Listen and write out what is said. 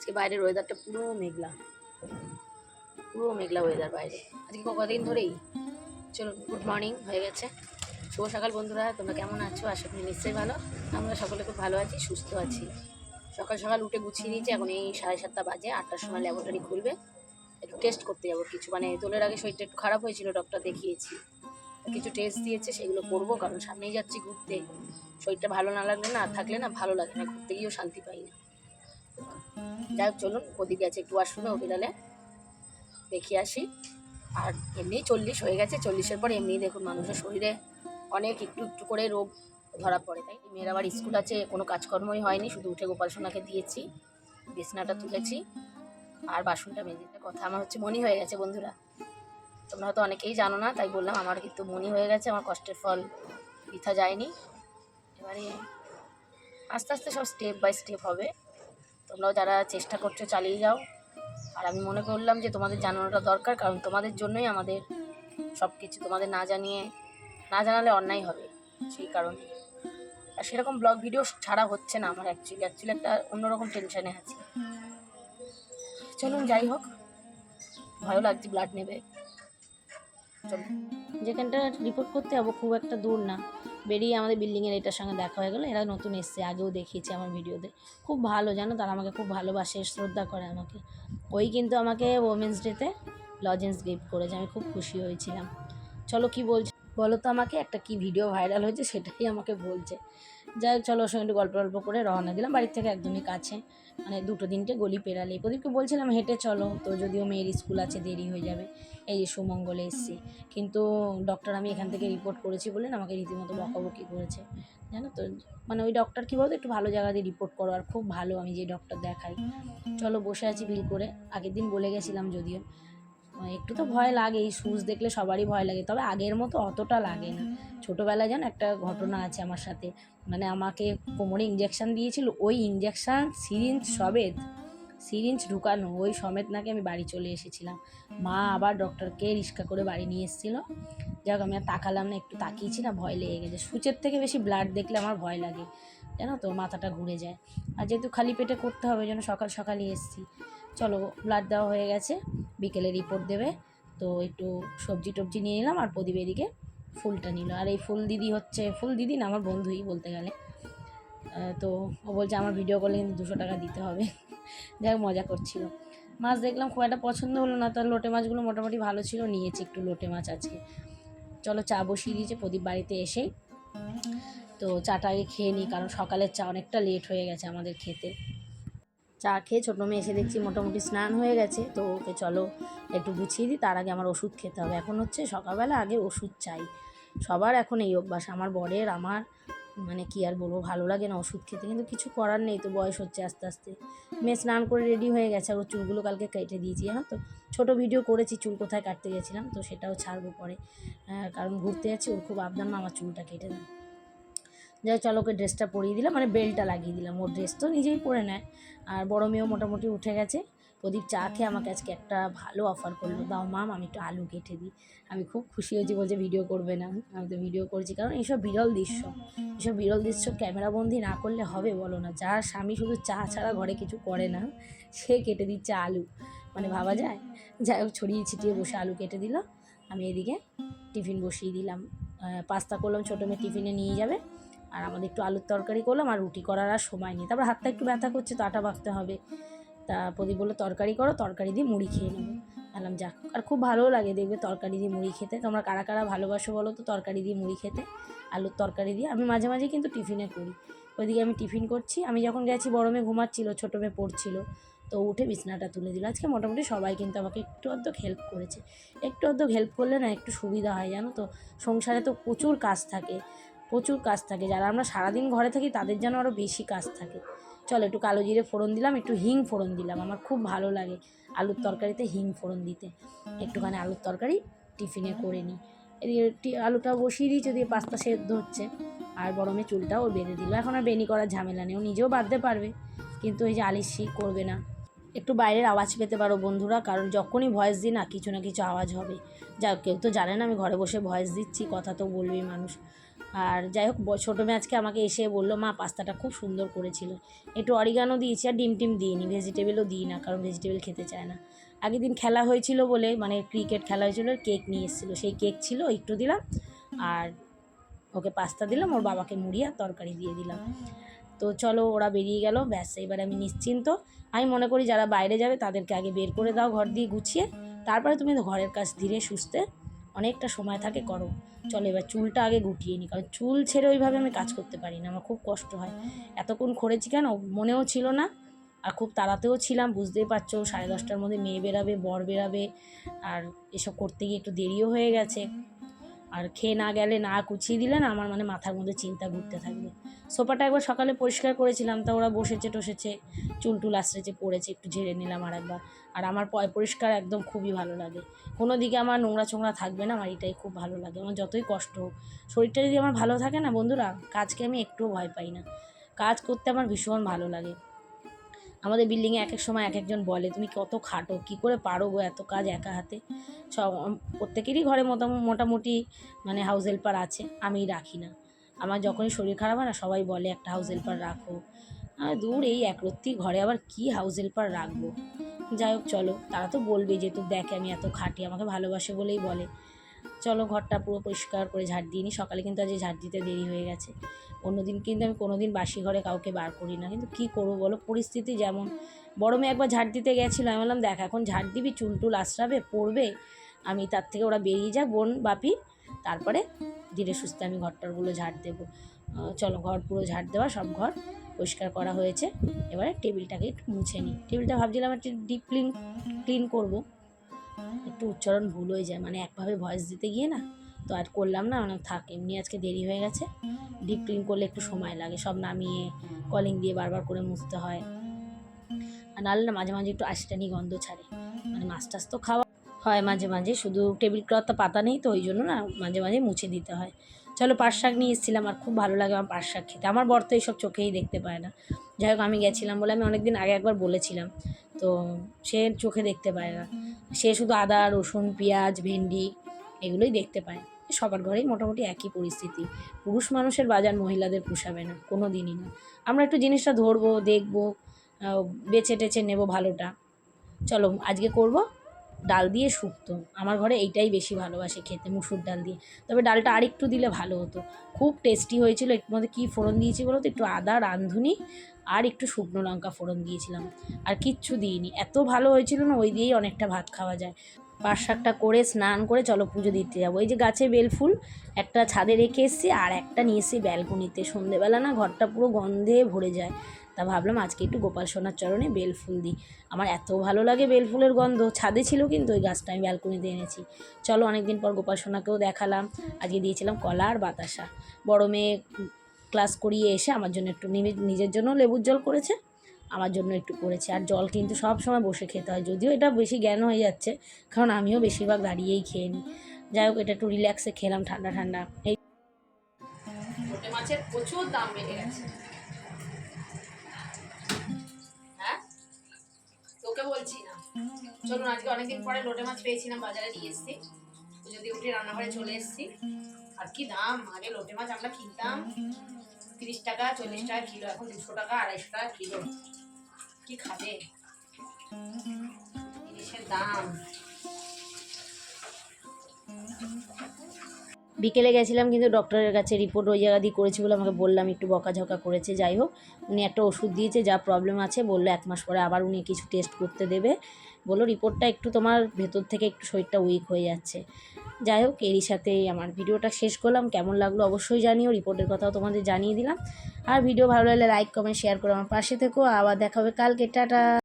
আজকে বাইরের ওয়েদারটা পুরো মেঘলা ওয়েদার বাইরে আজকে কদিন ধরেই। চলো, গুড মর্নিং হয়ে গেছে, শুভ সকাল বন্ধুরা। তোমরা কেমন আছো? আশা করি নিশ্চয়ই ভালো। আমরা সকলে খুব ভালো আছি, সুস্থ আছি। সকাল সকাল উঠে গুছিয়ে দিয়েছি, এখন এই 7:30 বাজে। 8টার সময় ল্যাবরেটরি খুলবে, একটু টেস্ট করতে যাবো কিছু। মানে দোলের আগে শরীরটা একটু খারাপ হয়েছিল, ডক্টর দেখিয়েছি, কিছু টেস্ট দিয়েছে, সেগুলো করবো। কারণ সামনেই যাচ্ছি ঘুরতে, শরীরটা ভালো না লাগলে না, থাকলে না ভালো লাগে না, ঘুরতে গিয়েও শান্তি পাই না। যাই হোক, চলুন, প্রদীপ গেছে একটু ওয়াশরুমে, বিড়ালে দেখিয়ে আসি। আর এমনি 40 হয়ে গেছে, 40-এর পর এমনি দেখুন মানুষের শরীরে অনেক একটু একটু করে রোগ ধরা পড়ে। তাই মেয়ের আবার স্কুল আছে, কোনো কাজকর্মই হয়নি, শুধু উঠে গোপাল সোনাকে দিয়েছি, বিছনাটা তুলেছি আর বাসনটা মেজে। কথা আমার হচ্ছে মনি হয়ে গেছে বন্ধুরা, তোমরা হয়তো অনেকেই জানো না, তাই বললাম। আমার কিন্তু মনি হয়ে গেছে, আমার কষ্টের ফল বৃথা যায়নি। এবারে আস্তে আস্তে সব স্টেপ বাই স্টেপ হবে, তোমরাও যারা চেষ্টা করছো চালিয়ে যাও। আর আমি মনে করলাম যে তোমাদের জানানোটা দরকার, কারণ তোমাদের জন্যই আমাদের সব কিছু। তোমাদের না জানালে অন্যায় হবে, সেই কারণে। আর সেরকম ব্লগ ভিডিও ছাড়া হচ্ছে না আমার, অ্যাকচুয়ালি একটা অন্যরকম টেনশনে আছি। চলুন, যাই হোক, ভালো লাগছে, ব্লাড নেবে। চলুন, যেখানটা রিপোর্ট করতে যাবো খুব একটা দূর না, বেরিয়ে আমাদের বিল্ডিংয়ের এটার সঙ্গে দেখা হয়ে গেলো। এরা নতুন এসছে, আগেও দেখিয়েছি আমার ভিডিওতে, খুব ভালো জানো, তারা আমাকে খুব ভালোবাসে, শ্রদ্ধা করে আমাকে। ওই কিন্তু আমাকে ওমেন্স ডেতে লজেন্স গিফট করেছে, আমি খুব খুশি হয়েছিলাম। চলো, কি বলছো বলো তো আমাকে, একটা কি ভিডিও ভাইরাল হয়েছে সেটাই আমাকে বলছে। যাই হোক, চলো, ওর সঙ্গে একটু গল্প করে রওনা দিলাম। বাড়ির থেকে একদমই কাছে, মানে 2-3টে গলি পেরালে। প্রদীপকে বলছিলাম হেঁটে চলো, তো যদিও মেয়ের স্কুল আছে, দেরি হয়ে যাবে। এই যে সুমঙ্গলে এসছি, কিন্তু ডক্টর আমি এখান থেকে রিপোর্ট করেছি বলে আমাকে রীতিমতো বকাবকি করেছে, জানো তো। মানে ওই ডক্টর কী বলতো, একটু ভালো জায়গা দিয়ে রিপোর্ট করো, আর খুব ভালো আমি যে ডক্টর দেখাই। চলো, বসে আছি বিল করে। আগের দিন বলে গেছিলাম, যদিও একটু তো ভয় লাগে, এই সুচ দেখলে সবারই ভয় লাগে, তবে আগের মতো অতটা লাগে না। ছোটোবেলায় যেন একটা ঘটনা আছে আমার সাথে, মানে আমাকে কোমরে ইঞ্জেকশান দিয়েছিল, ওই ইঞ্জেকশান সিরিঞ্জ ঢুকানো ওই সমেত নাকি আমি বাড়ি চলে এসেছিলাম। মা আবার ডক্টরকে রিক্সা করে বাড়ি নিয়ে এসেছিলো। যাক, আমি আর তাকালাম না, একটু তাকিয়েছি না, ভয় লেগে গেছে। সুচের থেকে বেশি ব্লাড দেখলে আমার ভয় লাগে, জানো তো, মাথাটা ঘুরে যায়। আর যেহেতু খালি পেটে করতে হবে, যেন সকাল সকালই এসেছি। চলো, ব্লাড দেওয়া হয়ে গেছে, বিকেলে রিপোর্ট দেবে, তো একটু সবজি টবজি নিয়ে নিলাম। আর প্রদীপ এদিকে ফুলটা নিল। আর এই ফুল দিদি না, আমার বন্ধুই বলতে গেলে। তো ও বলছে আমার ভিডিও করলে কিন্তু 200 টাকা দিতে হবে। যাই হোক, মজা করছিল। মাছ দেখলাম খুব একটা পছন্দ হলো না, তার লোটে মাছগুলো মোটামুটি ভালো ছিল, নিয়েছি একটু লোটে মাছ আজকে। চলো, চা বসিয়ে দিয়েছে প্রদীপ বাড়িতে এসেই, তো চাটা আগে খেয়ে নিই, কারণ সকালের চা অনেকটা লেট হয়ে গেছে আমাদের খেতে। চা খেয়ে ছোটো মেয়ে এসে দেখছি মোটামুটি স্নান হয়ে গেছে, তো ওকে চলো একটু গুছিয়ে দিই, তার আগে আমার ওষুধ খেতে হবে। এখন হচ্ছে সকালবেলা আগে ওষুধ চাই, সবার এখন এই অভ্যাস, আমার বরের, আমার, মানে কি আর বলবো, ভালো লাগে না ওষুধ খেতে, কিন্তু কিছু করার নেই, তো বয়স হচ্ছে আস্তে আস্তে। মেয়ে স্নান করে রেডি হয়ে গেছে, আর ওর চুলগুলো কালকে কেটে দিয়েছি, হ্যাঁ। তো ছোটো ভিডিও করেছি চুল কোথায় কাটতে গেছিলাম, তো সেটাও ছাড়বো পরে, কারণ ঘুরতে যাচ্ছি, ওর খুব আবদার না আমার চুলটা কেটে দেয়। যাই, চলো, ওকে ড্রেসটা পরিয়ে দিলাম, মানে বেল্টটা লাগিয়ে দিলাম, ওর ড্রেস তো নিজেই পরে নেয়। আর বড়ো মেয়েও মোটামুটি উঠে গেছে। প্রদীপ চা খেয়ে আমাকে আজকে একটা ভালো অফার করলো, দাও মাম আমি একটু আলু কেটে দিই। আমি খুব খুশি হয়েছি, বলছে ভিডিও করবে না। আমি তো ভিডিও করছি, কারণ এইসব বিরল দৃশ্য ক্যামেরাবন্দি না করলে হবে বলো না। যার স্বামী শুধু চা ছাড়া ঘরে কিছু করে না, সে কেটে দিচ্ছে আলু, মানে ভাবা যায়। যাই হোক, ছড়িয়ে ছিটিয়ে বসে আলু কেটে দিল। আমি এদিকে টিফিন বসিয়ে দিলাম, পাস্তা করলাম, ছোটো মেয়ে টিফিনে নিয়ে যাবে। আর আমাদের একটু আলুর তরকারি করলাম, আর রুটি করার আর সময় নেই, তারপর হাতটা একটু ব্যথা করছে, তো আটা মাখতে হবে। তা প্রদীপ বললো তরকারি করো, তরকারি দিয়ে মুড়ি খেয়ে নেবো। বললাম যাক, আর খুব ভালোও লাগে দেখবে তরকারি দিয়ে মুড়ি খেতে। তোমরা কারা কারা ভালোবাসো বলো তো তরকারি দিয়ে মুড়ি খেতে, আলুর তরকারি দিয়ে। আমি মাঝে মাঝে কিন্তু টিফিনে করি। ওইদিকে আমি টিফিন করছি, আমি যখন গেছি বড় মেয়ে ঘুমাচ্ছিল, ছোটো মেয়ে পড়ছিল, তো উঠে বিছনাটা তুলে দিল। আজকে মোটামুটি সবাই কিন্তু আমাকে একটু আধটু হেল্প করেছে। একটু আধটু হেল্প করলে না একটু সুবিধা হয়, জানো তো। সংসারে তো প্রচুর কাজ থাকে, যারা আমরা সারাদিন ঘরে থাকি তাদের যেন আরও বেশি কাজ থাকে। চলো, একটু কালো জিরে ফোড়ন দিলাম, একটু হিং ফোড়ন দিলাম, আমার খুব ভালো লাগে আলুর তরকারিতে হিং ফোড়ন দিতে। একটুখানি আলুর তরকারি টিফিনে করে নিই। এদিকে আলুটাও বসিয়ে দিয়েছি, দিয়ে পাস্তা সেদ্ধ হচ্ছে। আর বড় মেয়ে চুলটাও বেঁধে দিল, এখন আর বেনি করার ঝামেলা নেই, ও নিজেও বাঁধতে পারবে, কিন্তু এই যে আলিশি করবে না। একটু বাইরের আওয়াজ পেতে পারো বন্ধুরা, কারণ যখনই ভয়েস দিই না কিছু আওয়াজ হবে। যা কেউ তো জানে না আমি ঘরে বসে ভয়েস দিচ্ছি, কথা তো বলবেই মানুষ। আর যাই হোক ছোটো মেয়ে আজকে আমাকে এসে বললো মা পাস্তাটা খুব সুন্দর করেছিল, একটু অরিগানো দিয়েছি আর ডিম টিম দিইনি, ভেজিটেবলও দিই না কারণ ভেজিটেবল খেতে চায় না। আগের দিন খেলা হয়েছিল বলে, মানে ক্রিকেট খেলা হয়েছিল, কেক নিয়ে এসেছিলো, সেই কেক ছিল একটু দিলাম, আর ওকে পাস্তা দিলাম, ওর বাবাকে মুড়ি আর তরকারি দিয়ে দিলাম। তো চলো ওরা বেরিয়ে গেল, ব্যাস এবার আমি নিশ্চিন্ত। আমি মনে করি যারা বাইরে যাবে তাদেরকে আগে বের করে দাও ঘর দিয়ে গুছিয়ে, তারপরে তুমি ঘরের কাজ ধীরে সুস্থে অনেকটা সময় থাকে করো। চলো এবার চুলটা আগে গুটিয়ে নিই, কারণ চুল ছেড়ে ওইভাবে আমি কাজ করতে পারি না, আমার খুব কষ্ট হয়। এতক্ষণ করেছি কেন মনেও ছিল না, আর খুব তাড়াতেও ছিলাম, বুঝতেই পারছো 10:30টার মধ্যে মেয়ে বেরাবে, বর বেরাবে, আর এসব করতে গিয়ে একটু দেরিও হয়ে গেছে। আর খেয়ে না গেলে, না গুছিয়ে দিলে না আমার মানে মাথার মধ্যে চিন্তা ঘুরতে থাকবে। সোফাটা একবার সকালে পরিষ্কার করেছিলাম, তা ওরা বসেছে টসেছে, চুল টুল আশ্রেছে, পড়েছে, একটু ঝেড়ে নিলাম আর একবার। আর আমার পরিষ্কার একদম খুবই ভালো লাগে, কোনো দিকে আমার নোংরা চোংরা থাকবে না, আমার এটাই খুব ভালো লাগে। আমার যতই কষ্ট হোক, শরীরটা যদি আমার ভালো থাকে না বন্ধুরা, কাজকে আমি একটুও ভয় পাই না, কাজ করতে আমার ভীষণ ভালো লাগে। আমাদের বিল্ডিংয়ে এক এক সময় এক একজন বলে তুমি কত খাটো, কী করে পারো গো এত কাজ একা হাতে। সব প্রত্যেকেরই ঘরে মোটামুটি মানে হাউস হেল্পার আছে, আমি রাখি না। আমার যখনই শরীর খারাপ হয় না সবাই বলে একটা হাউস হেল্পার রাখো, দূর এই একরত্তি ঘরে আবার কি হাউস হেল্পার রাখবো। যাই হোক চলো, তারা তো বলবে যে তো দেখে আমি এত খাটি, আমাকে ভালোবাসে বলেই বলে। চলো ঘরটা পুরো পরিষ্কার করে ঝাড় দিয়ে নিই, সকালে কিন্তু আজ ঝাড় দিতে দেরি হয়ে গেছে। অন্যদিন কিন্তু আমি কোনোদিন বাসি ঘরে কাউকে বার করি না, কিন্তু কী করবো বলো, পরিস্থিতি যেমন। বড় মেয়ে একবার ঝাড় দিতে গেছিলো, আমি বললাম দেখ এখন ঝাড় দিবি, চুল টুল আশ্রাবে, পড়বে, আমি তার থেকে ওরা বেরিয়ে যাক বোন বাপি, তারপরে ধীরে সুস্থে আমি ঘরটারগুলো ঝাড় দেবো। চলো ঘর পুরো ঝাড় দেওয়া, সব ঘর পরিষ্কার করা হয়েছে। এবারে টেবিলটাকে একটু মুছে নিই, টেবিলটা ভাবছিলাম একটু ডিপ ক্লিন করবো, একটু উচ্চারণ ভুল হয়ে যায়, মানে একভাবে ভয়েস দিতে গিয়ে না, তো আর করলাম না, মানে থাক, এমনি আজকে দেরি হয়ে গেছে। ডিপ ক্লিন করলে একটু সময় লাগে, সব নামিয়ে কলিং দিয়ে বারবার করে মুছতে হয়, আর নাহলে না মাঝে মাঝে একটু আশটানি গন্ধ ছাড়ে, মানে মাছ টাছ তো খাওয়া হয় মাঝে মাঝে, শুধু টেবিল ক্লথটা পাতা নেই তো ওই জন্য না মাঝে মাঝে মুছে দিতে হয়। চলো পাট শাক নিয়ে এসেছিলাম, আর খুব ভালো লাগে আমার পাট শাক খেতে, আমার বর তো এইসব চোখেই দেখতে পায় না। যাই হোক আমি গেছিলাম বলে, আমি অনেকদিন আগে একবার বলেছিলাম, তো সে চোখে দেখতে পায় না, সে শুধু আদা রসুন পেঁয়াজ ভেন্ডি এগুলোই দেখতে পায়। সবার ঘরেই মোটামুটি একই পরিস্থিতি, পুরুষ মানুষের বাজার মহিলাদের পোষাবে না কোনো দিনই না। আমরা একটু জিনিসটা ধরবো, দেখবো, বেছে টেছে নেবো ভালোটা। চলো আজকে করব ডাল দিয়ে শুক্তো, আমার ঘরে এইটাই বেশি ভালোবাসে খেতে, মুসুর ডাল দিয়ে। তবে ডালটা আর একটু দিলে ভালো হতো, খুব টেস্টি হয়েছিল। এর মধ্যে কী ফোড়ন দিয়েছি বলো তো, একটু আদা রাঁধুনি আর একটু শুকনো লঙ্কা ফোড়ন দিয়েছিলাম, আর কিচ্ছু দিইনি, এত ভালো হয়েছিল না, ওই দিয়েই অনেকটা ভাত খাওয়া যায়। পাট শাকটা করে স্নান করে চলো পুজো দিতে যাবো। এই যে গাছে বেলফুল একটা ছাদে রেখে এসেছি, আর একটা নিয়ে এসেছি ব্যালকনিতে, সন্ধেবেলা না ঘরটা পুরো গন্ধে ভরে যায়, তা ভাবলাম আজকে একটু গোপাল সোনার চরণে বেলফুল দিই। আমার এত ভালো লাগে বেলফুলের গন্ধ, ছাদে ছিল কিন্তু ওই গাছটা আমি ব্যালকনিতে এনেছি। চলো অনেকদিন পর গোপাল সোনাকেও দেখালাম, আজকে দিয়েছিলাম কলা আর বাতাসা। বড় মেয়ে ক্লাস করিয়ে এসে আমার জন্য একটু নিজের জন্য লেবুর জল করেছে, আমার জন্য একটু করেছে। আর জল কিন্তু সব সময় বসে খেতে হয়, যদিও এটা বেশি জ্ঞান হয়ে যাচ্ছে, কারণ আমিও বেশিরভাগ দাঁড়িয়েই খেয়ে নিই। যাই হোক এটা একটু রিল্যাক্সে খেলাম, ঠান্ডা ঠান্ডা। এই লোটে মাছের প্রচুর দাম বেড়ে গেছে, হ্যাঁ তোকে বলছি না। চলুন আজকে অনেকদিন পরে লোটে মাছ পেয়েছিলাম, বাজারে নিয়ে এসেছি, যদি উঠে রান্নাঘরে চলে এসেছি। আর কি দাম, আগে লোটে মাছ আমরা কিনতাম 30 টাকা 40 টাকা কিলো, এখন 200 টাকা 250 টাকা কিলো। কি খাবে, জিনিসের দাম। বিকেলে গেছিলাম কিন্তু ডক্টরের কাছে, রিপোর্ট ওই জায়গা দিয়ে করেছি বলে আমাকে বললাম একটু বকাঝকা করেছে। যাই হোক উনি একটা ওষুধ দিয়েছে, যা প্রবলেম আছে বললো 1 মাস পরে আবার উনি কিছু টেস্ট করতে দেবে, বললো রিপোর্টটা একটু তোমার ভেতর থেকে একটু শরীরটা উইক হয়ে যাচ্ছে। যাই হোক এরই সাথেই আমার ভিডিওটা শেষ করলাম, কেমন লাগলো অবশ্যই জানিও, রিপোর্টের কথাও তোমাদের জানিয়ে দিলাম। আর ভিডিও ভালো লাগলে লাইক কমেন্ট শেয়ার করে আমার পাশে থেকো, আবার দেখা হবে কালকে, টাটা।